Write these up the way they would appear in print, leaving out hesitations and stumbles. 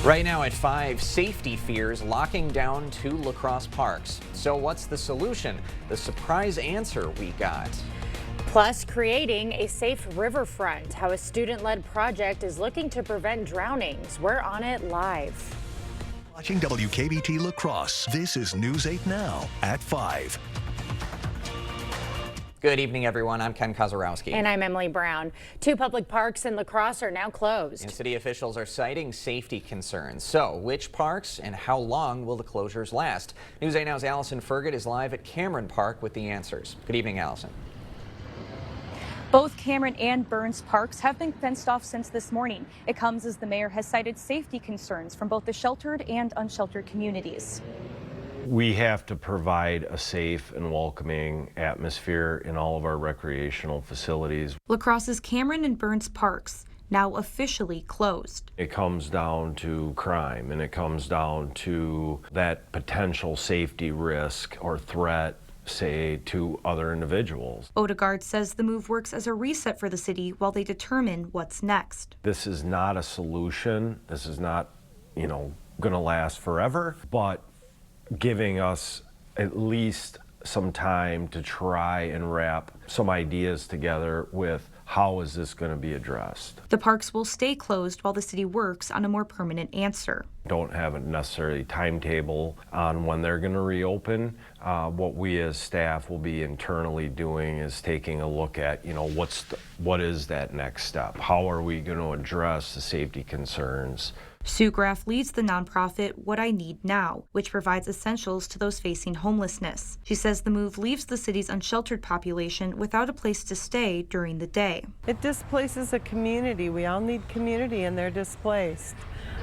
Right now at 5, safety fears locking down 2 lacrosse parks. So what's the solution? The surprise answer we got. Plus, creating a safe riverfront, how a student-led project is looking to prevent drownings. We're on it live. Watching WKBT La Crosse. This is News 8 Now at 5. Good evening, everyone. I'm Ken Kozarowski. And I'm Emily Brown. 2 public parks in La Crosse are now closed. And city officials are citing safety concerns. So, which parks and how long will the closures last? News 8 Now's Allison Fergut is live at Cameron Park with the answers. Good evening, Allison. Both Cameron and Burns parks have been fenced off since this morning. It comes as the mayor has cited safety concerns from both the sheltered and unsheltered communities. We have to provide a safe and welcoming atmosphere in all of our recreational facilities. La Crosse's Cameron and Burns parks now officially closed. It comes down to crime, and it comes down to that potential safety risk or threat, say, to other individuals. Odegaard says the move works as a reset for the city while they determine what's next. This is not a solution. This is not, going to last forever, but giving us at least some time to try and wrap some ideas together with how is this going to be addressed. The parks will stay closed while the city works on a more permanent answer. Don't have a necessarily timetable on when they're going to reopen. What we as staff will be internally doing is taking a look at, what is that next step? How are we going to address the safety concerns? Sue Graff leads the nonprofit What I Need Now, which provides essentials to those facing homelessness. She says the move leaves the city's unsheltered population without a place to stay during the day. It displaces a community. We all need community, and they're displaced.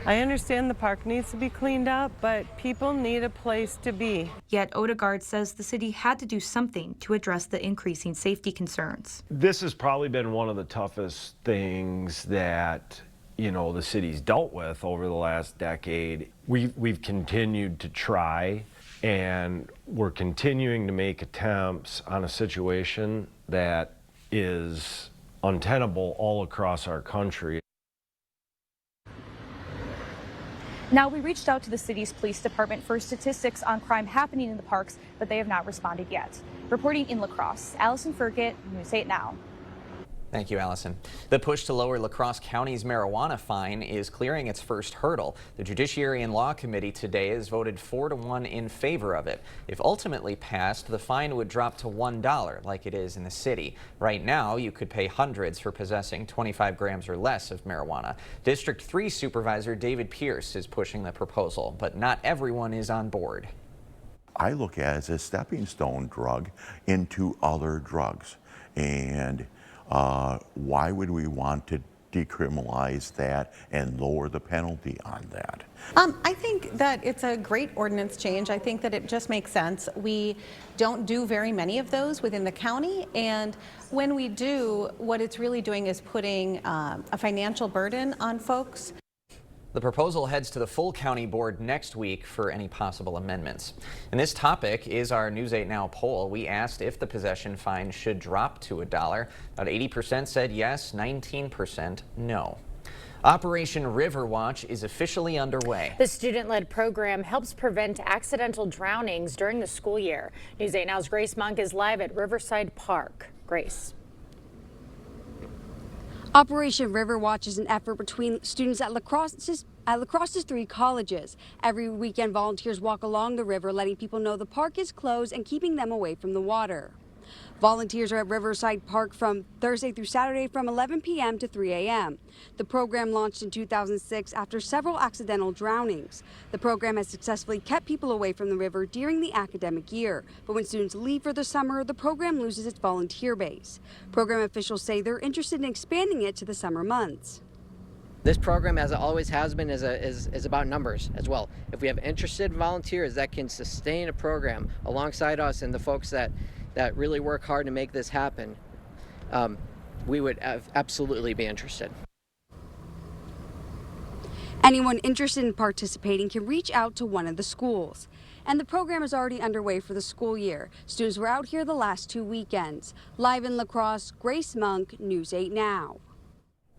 I understand the park needs to be cleaned up, but people need a place to be. Yet Odegaard says the city had to do something to address the increasing safety concerns. This has probably been one of the toughest things that the city's dealt with over the last decade. We've continued to try, and we're continuing to make attempts on a situation that is untenable all across our country. Now, we reached out to the city's police department for statistics on crime happening in the parks, but they have not responded yet. Reporting in La Crosse, Allison Fergut, News 8 Now. Thank you, Allison. The push to lower La Crosse County's marijuana fine is clearing its first hurdle. The Judiciary and Law Committee today has voted 4-1 in favor of it. If ultimately passed, the fine would drop to $1 like it is in the city. Right now, you could pay hundreds for possessing 25 grams or less of marijuana. District 3 Supervisor David Pierce is pushing the proposal, but not everyone is on board. I look at it as a stepping stone drug into other drugs. And why would we want to decriminalize that and lower the penalty on that? I think that it's a great ordinance change. I think that it just makes sense. We don't do very many of those within the county, and when we do, what it's really doing is putting a financial burden on folks. The proposal heads to the full county board next week for any possible amendments. And this topic is our News 8 Now poll. We asked if the possession fine should drop to $1. About 80% said yes, 19% no. Operation Riverwatch is officially underway. The student-led program helps prevent accidental drownings during the school year. News 8 Now's Grace Monk is live at Riverside Park. Grace. Operation Riverwatch is an effort between students at La Crosse's 3 colleges. Every weekend, volunteers walk along the river, letting people know the park is closed and keeping them away from the water. Volunteers are at Riverside Park from Thursday through Saturday from 11 p.m. to 3 a.m. The program launched in 2006 after several accidental drownings. The program has successfully kept people away from the river during the academic year. But when students leave for the summer, the program loses its volunteer base. Program officials say they're interested in expanding it to the summer months. This program, as it always has been, is about numbers as well. If we have interested volunteers that can sustain a program alongside us and the folks that really work hard to make this happen, we would absolutely be interested. Anyone interested in participating can reach out to one of the schools. And the program is already underway for the school year. Students were out here the last 2 weekends. Live in La Crosse, Grace Monk, News 8 Now.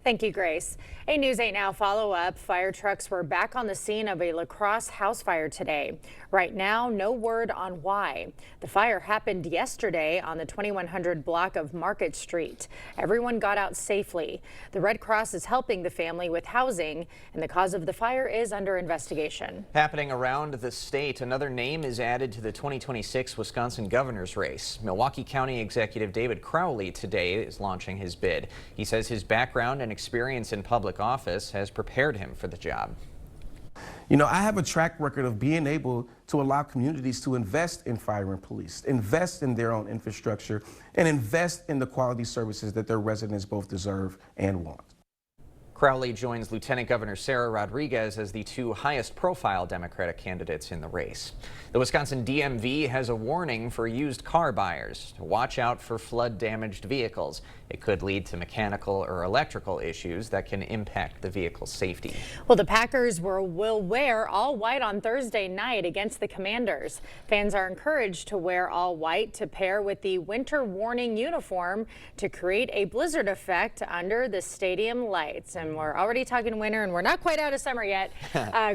Thank you, Grace. A News 8 Now follow-up. Fire trucks were back on the scene of a La Crosse house fire today. Right now, no word on why. The fire happened yesterday on the 2100 block of Market Street. Everyone got out safely. The Red Cross is helping the family with housing, and the cause of the fire is under investigation. Happening around the state, another name is added to the 2026 Wisconsin governor's race. Milwaukee County Executive David Crowley today is launching his bid. He says his background and experience in public office has prepared him for the job. You know, I have a track record of being able to allow communities to invest in fire and police, invest in their own infrastructure, and invest in the quality services that their residents both deserve and want. Crowley joins Lieutenant Governor Sarah Rodriguez as the two highest profile Democratic candidates in the race. The Wisconsin DMV has a warning for used car buyers to watch out for flood damaged vehicles. It could lead to mechanical or electrical issues that can impact the vehicle's safety. Well, the Packers will wear all white on Thursday night against the Commanders. Fans are encouraged to wear all white to pair with the winter warning uniform to create a blizzard effect under the stadium lights. And we're already talking winter, and we're not quite out of summer yet.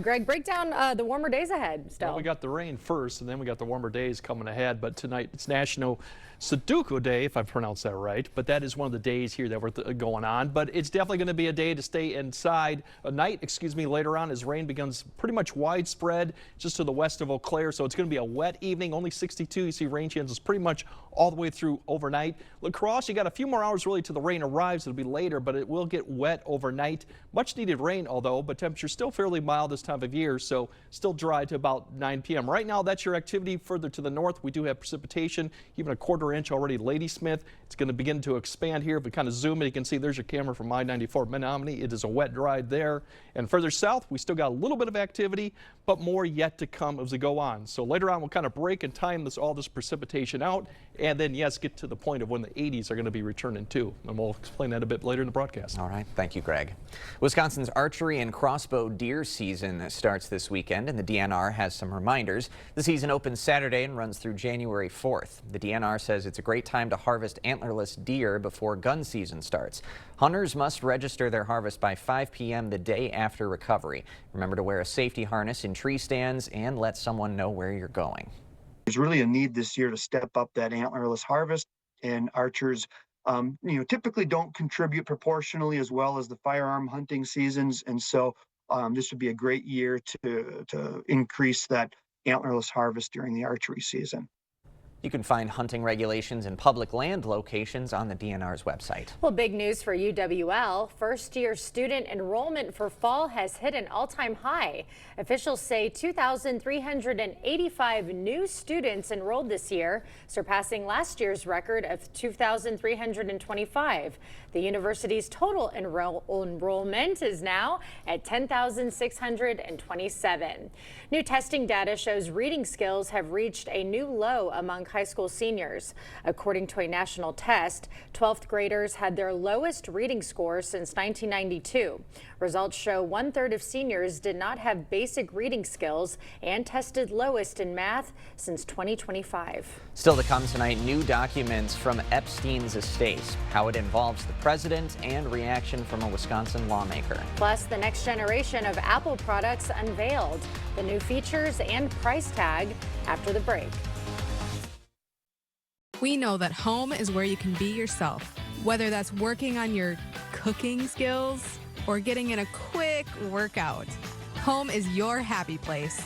Greg, break down the warmer days ahead still. Well, we got the rain first, and then we got the warmer days coming ahead. But tonight it's National Sudoku Day, if I pronounced that right. But that is one of the days here that we're going on. But it's definitely going to be a day to stay inside. A night, later on as rain becomes pretty much widespread just to the west of Eau Claire. So it's going to be a wet evening, only 62. You see rain chances pretty much all the way through overnight. La Crosse, you got a few more hours really till the rain arrives. It'll be later, but it will get wet overnight. Much needed rain, although, but temperatures still fairly mild this time of year, so still dry to about 9 p.m. Right now, that's your activity. Further to the north, we do have precipitation, even a quarter-inch already. Ladysmith, it's going to begin to expand here. If we kind of zoom in, you can see there's your camera from I-94 Menominee. It is a wet ride there. And further south, we still got a little bit of activity, but more yet to come as we go on. So later on, we'll kind of break and time all this precipitation out, and then, yes, get to the point of when the 80s are going to be returning too. And we'll explain that a bit later in the broadcast. All right. Thank you, Greg. Wisconsin's archery and crossbow deer season starts this weekend, and the DNR has some reminders. The season opens Saturday and runs through January 4th. The DNR says it's a great time to harvest antlerless deer before gun season starts. Hunters must register their harvest by 5 p.m. the day after recovery. Remember to wear a safety harness in tree stands and let someone know where you're going. There's really a need this year to step up that antlerless harvest, and archers typically don't contribute proportionally as well as the firearm hunting seasons, and so this would be a great year to increase that antlerless harvest during the archery season. You can find hunting regulations in public land locations on the DNR's website. Well, big news for UWL. First-year student enrollment for fall has hit an all-time high. Officials say 2,385 new students enrolled this year, surpassing last year's record of 2,325. The university's total enrollment is now at 10,627. New testing data shows reading skills have reached a new low among high school seniors. According to a national test, 12th graders had their lowest reading score since 1992. Results show 1/3 of seniors did not have basic reading skills and tested lowest in math since 2025. Still to come tonight, new documents from Epstein's estate, how it involves the president, and reaction from a Wisconsin lawmaker. Plus, the next generation of Apple products unveiled, the new features and price tag after the break. We know that home is where you can be yourself, whether that's working on your cooking skills or getting in a quick workout. Home is your happy place.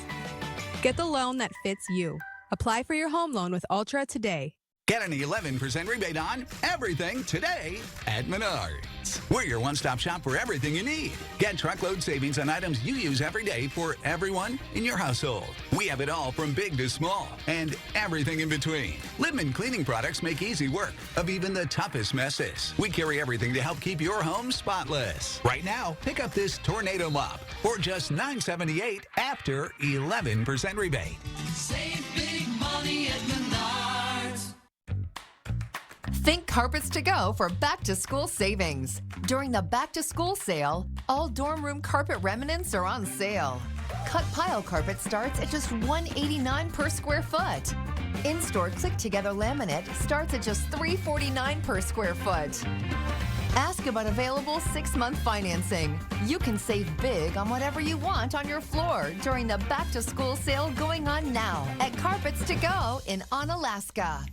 Get the loan that fits you. Apply for your home loan with Ultra today. Get an 11% rebate on everything today at Menards. We're your one-stop shop for everything you need. Get truckload savings on items you use every day for everyone in your household. We have it all from big to small and everything in between. Littman cleaning products make easy work of even the toughest messes. We carry everything to help keep your home spotless. Right now, pick up this tornado mop for just $9.78 after 11% rebate. Save big money at Menards. Think carpets to go for back-to-school savings. During the back-to-school sale, all dorm room carpet remnants are on sale. Cut pile carpet starts at just $189 per square foot. In-store click-together laminate starts at just $349 per square foot. Ask about available 6-month financing. You can save big on whatever you want on your floor during the back to school sale going on now at Carpets to Go in Onalaska.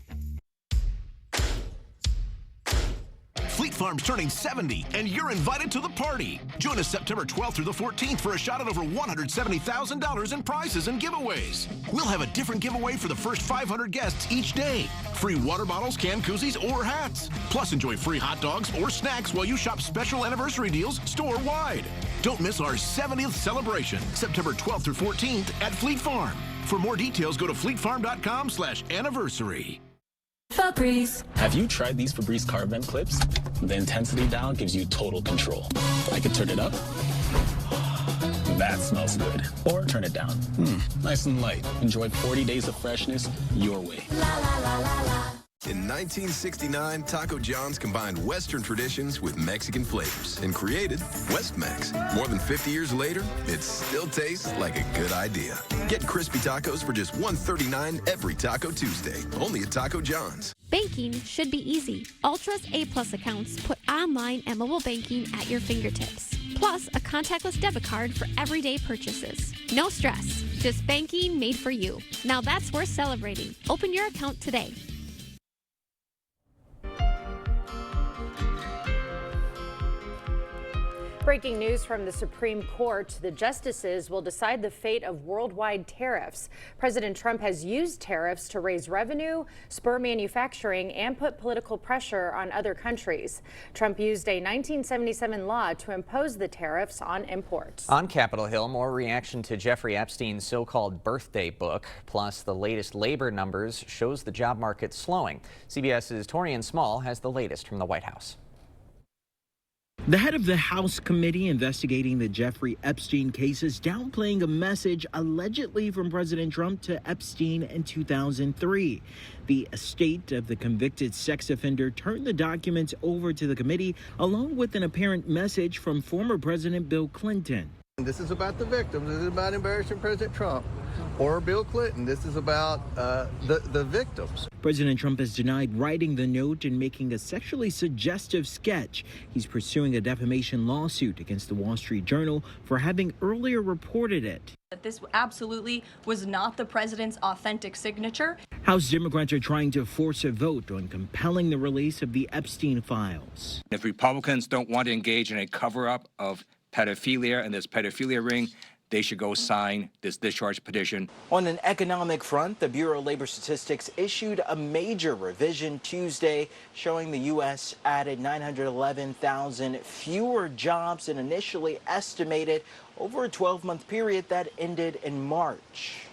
Fleet Farm's turning 70, and you're invited to the party. Join us September 12th through the 14th for a shot at over $170,000 in prizes and giveaways. We'll have a different giveaway for the first 500 guests each day. Free water bottles, can koozies, or hats. Plus, enjoy free hot dogs or snacks while you shop special anniversary deals store-wide. Don't miss our 70th celebration, September 12th through 14th at Fleet Farm. For more details, go to fleetfarm.com/anniversary. Febreze. Have you tried these Febreze car vent clips? The intensity dial gives you total control. I could turn it up. That smells good. Or turn it down. Nice and light. Enjoy 40 days of freshness your way. La, la, la, la, la. In 1969, Taco John's combined Western traditions with Mexican flavors and created West-Mex. More than 50 years later, it still tastes like a good idea. Get crispy tacos for just $1.39 every Taco Tuesday, only at Taco John's. Banking should be easy. Ultra's A+ accounts put online and mobile banking at your fingertips. Plus, a contactless debit card for everyday purchases. No stress, just banking made for you. Now that's worth celebrating. Open your account today. Breaking news from the Supreme Court. The justices will decide the fate of worldwide tariffs. President Trump has used tariffs to raise revenue, spur manufacturing, and put political pressure on other countries. Trump used a 1977 law to impose the tariffs on imports. On Capitol Hill, more reaction to Jeffrey Epstein's so-called birthday book. Plus, the latest labor numbers shows the job market slowing. CBS's Torian Small has the latest from the White House. The head of the House committee investigating the Jeffrey Epstein case is downplaying a message allegedly from President Trump to Epstein in 2003. The estate of the convicted sex offender turned the documents over to the committee, along with an apparent message from former President Bill Clinton. This is about the victims. This is about embarrassing President Trump or Bill Clinton. This is about the victims. President Trump has denied writing the note and making a sexually suggestive sketch. He's pursuing a defamation lawsuit against the Wall Street Journal for having earlier reported it. That this absolutely was not the president's authentic signature. House Democrats are trying to force a vote on compelling the release of the Epstein files. If Republicans don't want to engage in a cover-up of pedophilia and this pedophilia ring, they should go sign this discharge petition. On an economic front, the Bureau of Labor Statistics issued a major revision Tuesday showing the U.S. added 911,000 fewer jobs than initially estimated over a 12-month period that ended in March.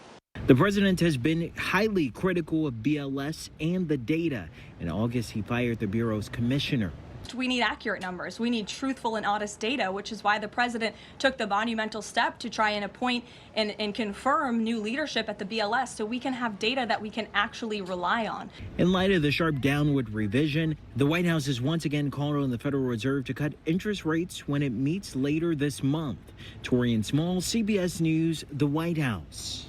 The president has been highly critical of BLS and the data. In August, he fired the Bureau's commissioner. We need accurate numbers. We need truthful and honest data, which is why the president took the monumental step to try and appoint and confirm new leadership at the BLS so we can have data that we can actually rely on. In light of the sharp downward revision, the White House has once again called on the Federal Reserve to cut interest rates when it meets later this month. Torian Small, CBS News, the White House.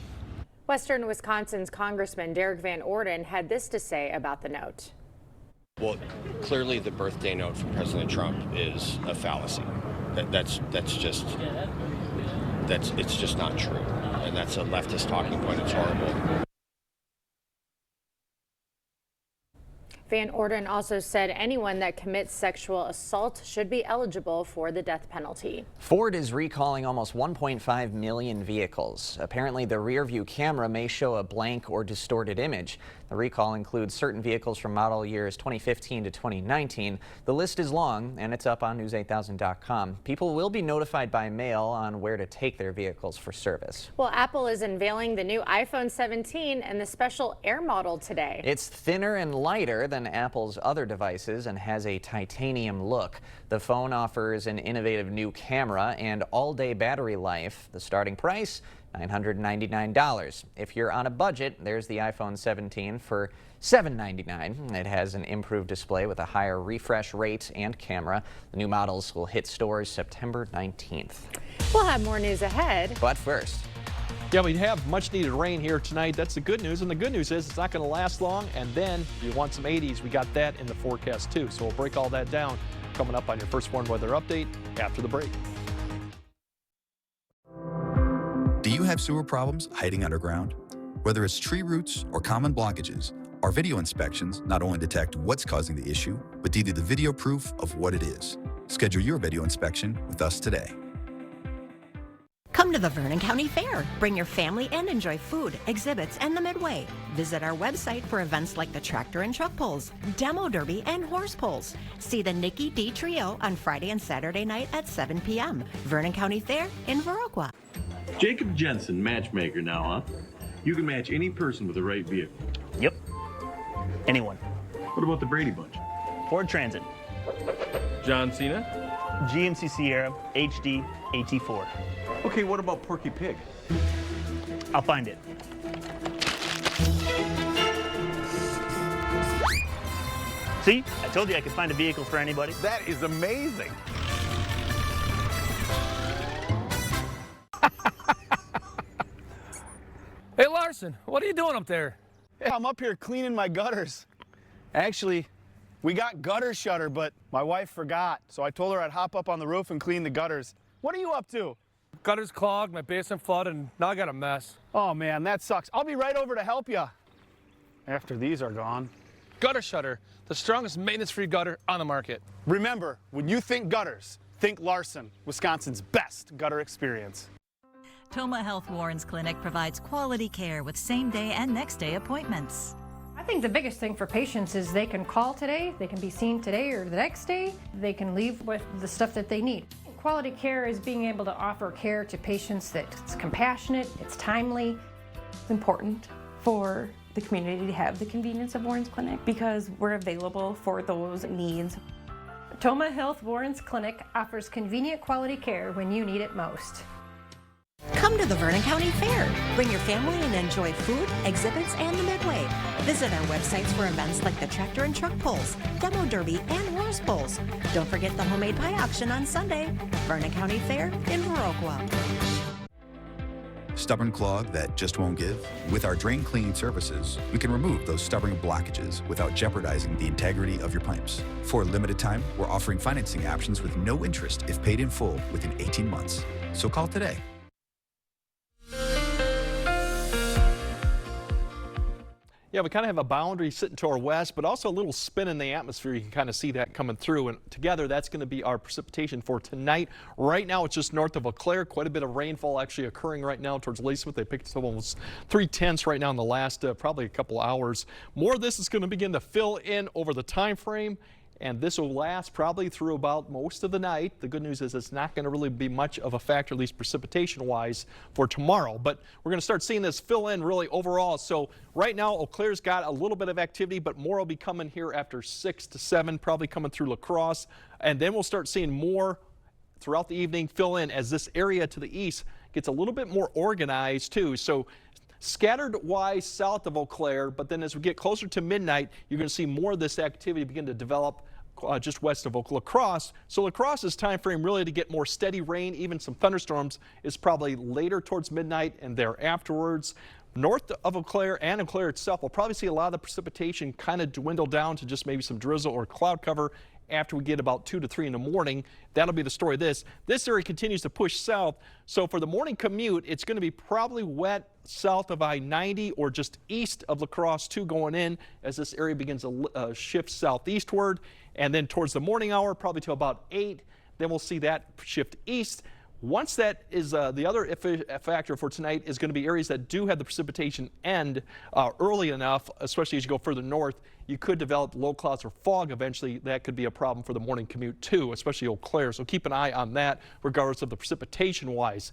Western Wisconsin's Congressman Derek Van Orden had this to say about the note. Well, clearly the birthday note from President Trump is a fallacy. It's just not true. And that's a leftist talking point. It's horrible. Van Orden also said anyone that commits sexual assault should be eligible for the death penalty. Ford is recalling almost 1.5 million vehicles. Apparently, the rear-view camera may show a blank or distorted image. The recall includes certain vehicles from model years 2015 to 2019. The list is long, and it's up on news8000.com. People will be notified by mail on where to take their vehicles for service. Well, Apple is unveiling the new iPhone 17 and the special Air model today. It's thinner and lighter than Apple's other devices and has a titanium look. The phone offers an innovative new camera and all-day battery life. The starting price, $999. If you're on a budget, there's the iPhone 17 for $799. It has an improved display with a higher refresh rate and camera. The new models will hit stores September 19th. We'll have more news ahead. But first, yeah, we have much needed rain here tonight. That's the good news. And the good news is it's not going to last long. And then if you want some 80s, we got that in the forecast too. So we'll break all that down coming up on your First Warn Weather Update after the break. Do you have sewer problems hiding underground? Whether it's tree roots or common blockages, our video inspections not only detect what's causing the issue, but give you the video proof of what it is. Schedule your video inspection with us today. Come to the Vernon County Fair. Bring your family and enjoy food, exhibits, and the Midway. Visit our website for events like the tractor and truck pulls, demo derby, and horse pulls. See the Nikki D Trio on Friday and Saturday night at 7 p.m. Vernon County Fair in Viroqua. Jacob Jensen, matchmaker now, huh? You can match any person with the right vehicle. Yep. Anyone. What about the Brady Bunch? Ford Transit. John Cena? GMC Sierra HD AT4. Okay, what about Porky Pig? I'll find it. See? I told you I could find a vehicle for anybody. That is amazing. Hey, Larson, what are you doing up there? Hey, I'm up here cleaning my gutters. Actually, we got gutter shutter, but my wife forgot, so I told her I'd hop up on the roof and clean the gutters. What are you up to? Gutters clogged, my basement flooded, and now I got a mess. Oh, man, that sucks. I'll be right over to help you after these are gone. Gutter shutter, the strongest maintenance-free gutter on the market. Remember, when you think gutters, think Larson, Wisconsin's best gutter experience. Toma Health Warren's Clinic provides quality care with same-day and next-day appointments. I think the biggest thing for patients is they can call today, they can be seen today or the next day, they can leave with the stuff that they need. Quality care is being able to offer care to patients that's compassionate, it's timely. It's important for the community to have the convenience of Warren's Clinic because we're available for those needs. Toma Health Warren's Clinic offers convenient quality care when you need it most. Come to the Vernon County Fair. Bring your family and enjoy food, exhibits, and the Midway. Visit our websites for events like the tractor and truck pulls, demo derby, and horse pulls. Don't forget the homemade pie auction on Sunday. Vernon County Fair in Viroqua. Stubborn clog that just won't give? With our drain cleaning services, we can remove those stubborn blockages without jeopardizing the integrity of your pipes. For a limited time, we're offering financing options with no interest if paid in full within 18 months. So call today. Yeah, we kind of have a boundary sitting to our west, but also a little spin in the atmosphere. You can kind of see that coming through, and together that's going to be our precipitation for tonight. Right now it's just north of Eau Claire. Quite a bit of rainfall actually occurring right now towards Ladysmith. They picked up almost 3/10 right now in the last probably a couple hours. More of this is going to begin to fill in over the time frame, and this will last probably through about most of the night. The good news is it's not going to really be much of a factor, at least precipitation-wise, for tomorrow. But we're going to start seeing this fill in really overall. So right now, Eau Claire's got a little bit of activity, but more will be coming here after 6 to 7, probably coming through La Crosse. And then we'll start seeing more throughout the evening fill in as this area to the east gets a little bit more organized, too. So scattered wise south of Eau Claire, but then as we get closer to midnight, you're going to see more of this activity begin to develop just west of La Crosse. So La Crosse's time frame really to get more steady rain, even some thunderstorms, is probably later towards midnight and there afterwards. North of Eau Claire and Eau Claire itself, we'll probably see a lot of the precipitation kind of dwindle down to just maybe some drizzle or cloud cover after we get about 2 to 3 in the morning. That'll be the story of this. This area continues to push south. So for the morning commute, it's going to be probably wet south of I-90 or just east of La Crosse 2 going in as this area begins to shift southeastward. And then towards the morning hour, probably to about 8, then we'll see that shift east. Once that is the other factor for tonight is going to be areas that do have the precipitation end early enough, especially as you go further north. You could develop low clouds or fog eventually. That could be a problem for the morning commute too, especially Eau Claire. So keep an eye on that regardless of the precipitation wise.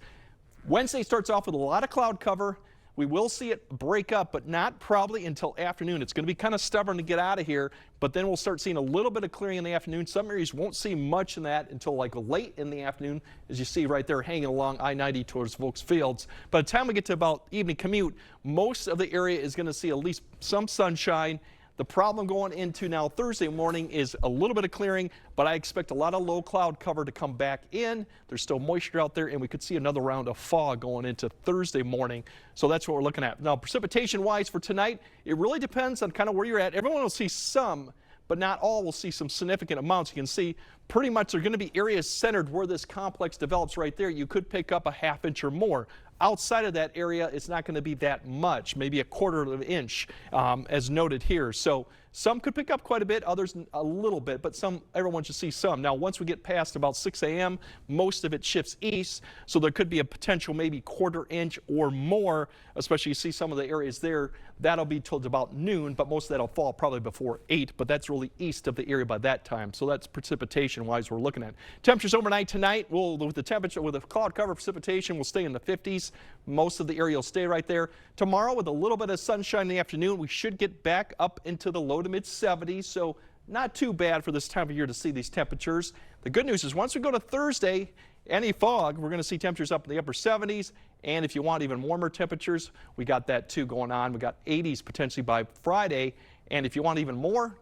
Wednesday starts off with a lot of cloud cover. We will see it break up, but not probably until afternoon. It's going to be kind of stubborn to get out of here, but then we'll start seeing a little bit of clearing in the afternoon. Some areas won't see much in that until like late in the afternoon, as you see right there hanging along I-90 towards Volks Fields. By the time we get to about evening commute, most of the area is going to see at least some sunshine. The problem going into now Thursday morning is a little bit of clearing, but I expect a lot of low cloud cover to come back in. There's still moisture out there, and we could see another round of fog going into Thursday morning. So that's what we're looking at. Now, precipitation-wise for tonight, it really depends on kind of where you're at. Everyone will see some, but not all will see some significant amounts. You can see pretty much there are going to be areas centered where this complex develops right there. You could pick up a ½ inch or more. Outside of that area, it's not going to be that much, maybe a ¼ of an inch, as noted here. So some could pick up quite a bit, others a little bit, but everyone should see some. Now, once we get past about 6 a.m., most of it shifts east, so there could be a potential maybe ¼ inch or more, especially you see some of the areas there. That'll be till about noon, but most of that'll fall probably before 8, but that's really east of the area by that time. So that's precipitation-wise we're looking at. Temperatures overnight tonight, with the cloud cover, precipitation will stay in the 50s. Most of the area will stay right there. Tomorrow, with a little bit of sunshine in the afternoon, we should get back up into the low to mid 70s, so not too bad for this time of year to see these temperatures. The good news is once we go to Thursday, any fog, we're going to see temperatures up in the upper 70s, and if you want even warmer temperatures, we got that too going on. We got 80s potentially by Friday, and if you want even more,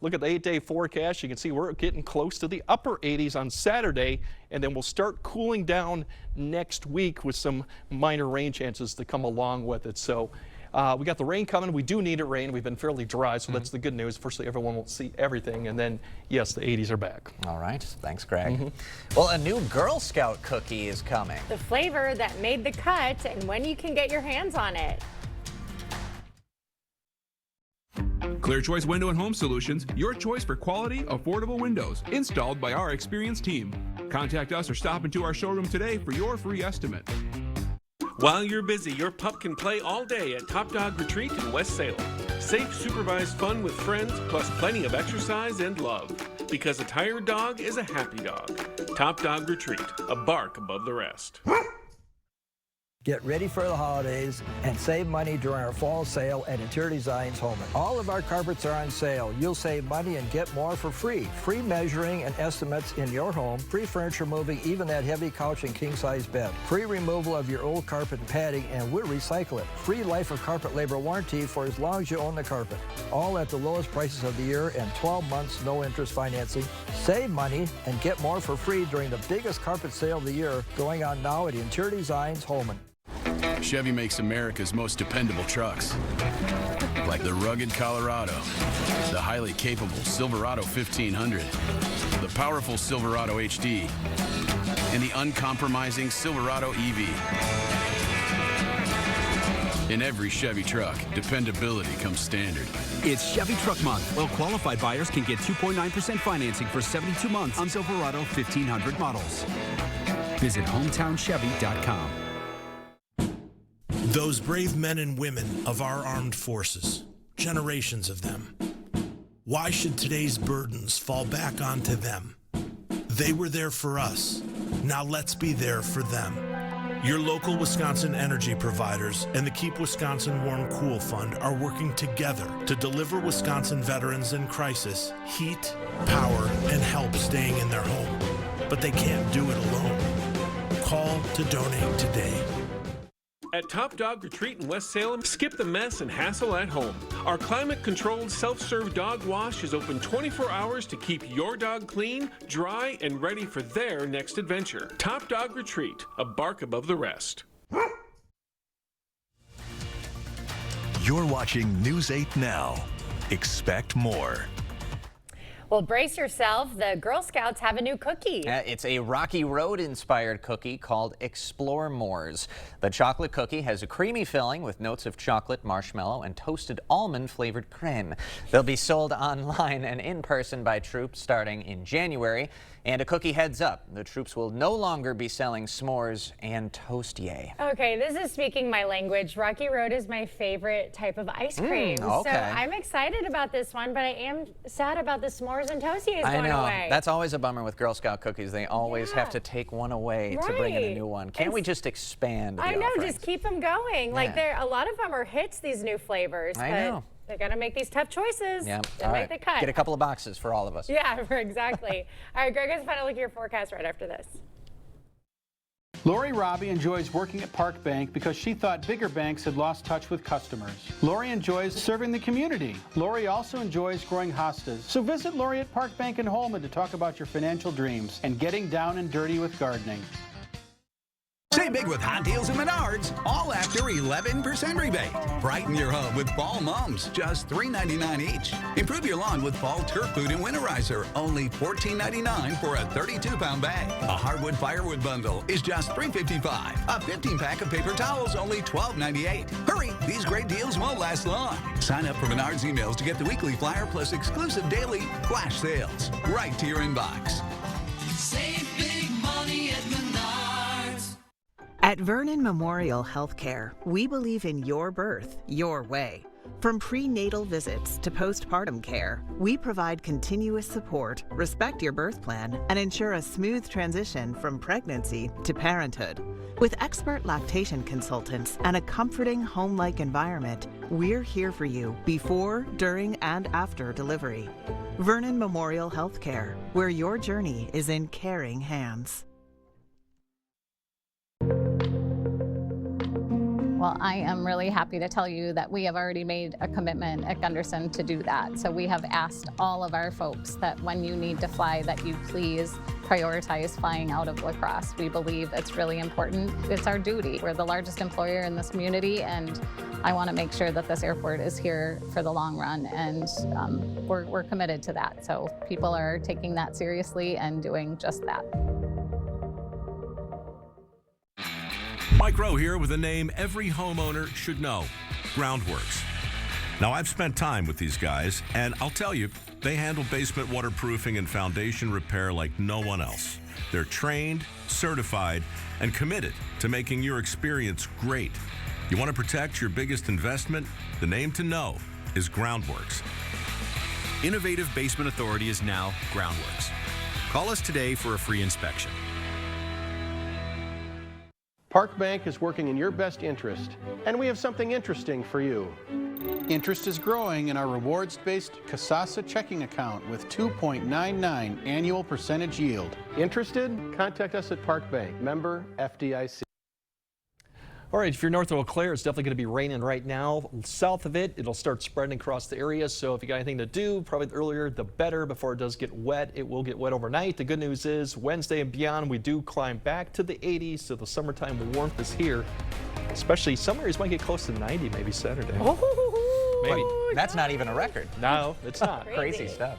look at the 8-day forecast. You can see we're getting close to the upper 80s on Saturday, and then we'll start cooling down next week with some minor rain chances to come along with it. So we got the rain coming. We do need it rain. We've been fairly dry, so that's the good news. Firstly, everyone won't see everything, and then, yes, the 80s are back. All right. Thanks, Greg. Well, a new Girl Scout cookie is coming. The flavor that made the cut and when you can get your hands on it. Clear Choice Window and Home Solutions, your choice for quality, affordable windows, installed by our experienced team. Contact us or stop into our showroom today for your free estimate. While you're busy, your pup can play all day at Top Dog Retreat in West Salem. Safe, supervised fun with friends, plus plenty of exercise and love. Because a tired dog is a happy dog. Top Dog Retreat, a bark above the rest. Get ready for the holidays and save money during our fall sale at Interior Designs Home. All of our carpets are on sale. You'll save money and get more for free. Free measuring and estimates in your home. Free furniture moving, even that heavy couch and king-size bed. Free removal of your old carpet and padding, and we'll recycle it. Free life of carpet labor warranty for as long as you own the carpet. All at the lowest prices of the year and 12 months no interest financing. Save money and get more for free during the biggest carpet sale of the year going on now at Interior Designs Holman. Chevy makes America's most dependable trucks, like the rugged Colorado, the highly capable Silverado 1500, the powerful Silverado HD, and the uncompromising Silverado EV. In every Chevy truck, dependability comes standard. It's Chevy Truck Month. Well-qualified buyers can get 2.9% financing for 72 months on Silverado 1500 models. Visit HometownChevy.com. Those brave men and women of our armed forces, generations of them. Why should today's burdens fall back onto them? They were there for us. Now let's be there for them. Your local Wisconsin energy providers and the Keep Wisconsin Warm Cool Fund are working together to deliver Wisconsin veterans in crisis heat, power, and help staying in their home. But they can't do it alone. Call to donate today. At Top Dog Retreat in West Salem, skip the mess and hassle at home. Our climate-controlled self-serve dog wash is open 24 hours to keep your dog clean, dry, and ready for their next adventure. Top Dog Retreat, a bark above the rest. You're watching News 8 Now. Expect more. Well, brace yourself. The Girl Scouts have a new cookie. It's a Rocky Road-inspired cookie called Explore Moors. The chocolate cookie has a creamy filling with notes of chocolate, marshmallow, and toasted almond-flavored creme. They'll be sold online and in person by troops starting in January. And a cookie heads up, the troops will no longer be selling s'mores and toastier. Okay, this is speaking my language. Rocky Road is my favorite type of ice cream. Okay. So I'm excited about this one, but I am sad about the s'mores and toastiers going away. That's always a bummer with Girl Scout cookies. They always have to take one away to bring in a new one. Can't we just expand the offerings? Just keep them going. Like a lot of them are hits, these new flavors. I know. They're going to make these tough choices. Yeah. All right. Make the cut. Get a couple of boxes for all of us. Yeah, exactly. All right, Greg, let's find a look at your forecast right after this. Lori Robbie enjoys working at Park Bank because she thought bigger banks had lost touch with customers. Lori enjoys serving the community. Lori also enjoys growing hostas. So visit Lori at Park Bank in Holman to talk about your financial dreams and getting down and dirty with gardening. Save big with hot deals at Menards, all after 11% rebate. Brighten your home with fall mums, just $3.99 each. Improve your lawn with fall turf food and winterizer, only $14.99 for a 32-pound bag. A hardwood firewood bundle is just $3.55. A 15-pack of paper towels, only $12.98. Hurry, these great deals won't last long. Sign up for Menards emails to get the weekly flyer plus exclusive daily flash sales right to your inbox. Save big money at Menards. At Vernon Memorial Healthcare, we believe in your birth, your way. From prenatal visits to postpartum care, we provide continuous support, respect your birth plan, and ensure a smooth transition from pregnancy to parenthood. With expert lactation consultants and a comforting home-like environment, we're here for you before, during, and after delivery. Vernon Memorial Healthcare, where your journey is in caring hands. Well, I am really happy to tell you that we have already made a commitment at Gunderson to do that. So we have asked all of our folks that when you need to fly, that you please prioritize flying out of La Crosse. We believe it's really important. It's our duty. We're the largest employer in this community, and I want to make sure that this airport is here for the long run, and we're committed to that. So people are taking that seriously and doing just that. Mike Rowe here with a name every homeowner should know, Groundworks. Now, I've spent time with these guys, and I'll tell you, they handle basement waterproofing and foundation repair like no one else. They're trained, certified, and committed to making your experience great. You want to protect your biggest investment? The name to know is Groundworks. Innovative Basement Authority is now Groundworks. Call us today for a free inspection. Park Bank is working in your best interest, and we have something interesting for you. Interest is growing in our rewards-based Kasasa checking account with 2.99 annual percentage yield. Interested? Contact us at Park Bank, member FDIC. All right, if you're north of Eau Claire, it's definitely going to be raining right now. South of it, it'll start spreading across the area. So if you got anything to do, probably the earlier the better before it does get wet. It will get wet overnight. The good news is Wednesday and beyond, we do climb back to the 80s. So the summertime warmth is here. Especially some areas might get close to 90 maybe Saturday. Oh, maybe. That's not even a record. No, it's not. Crazy stuff.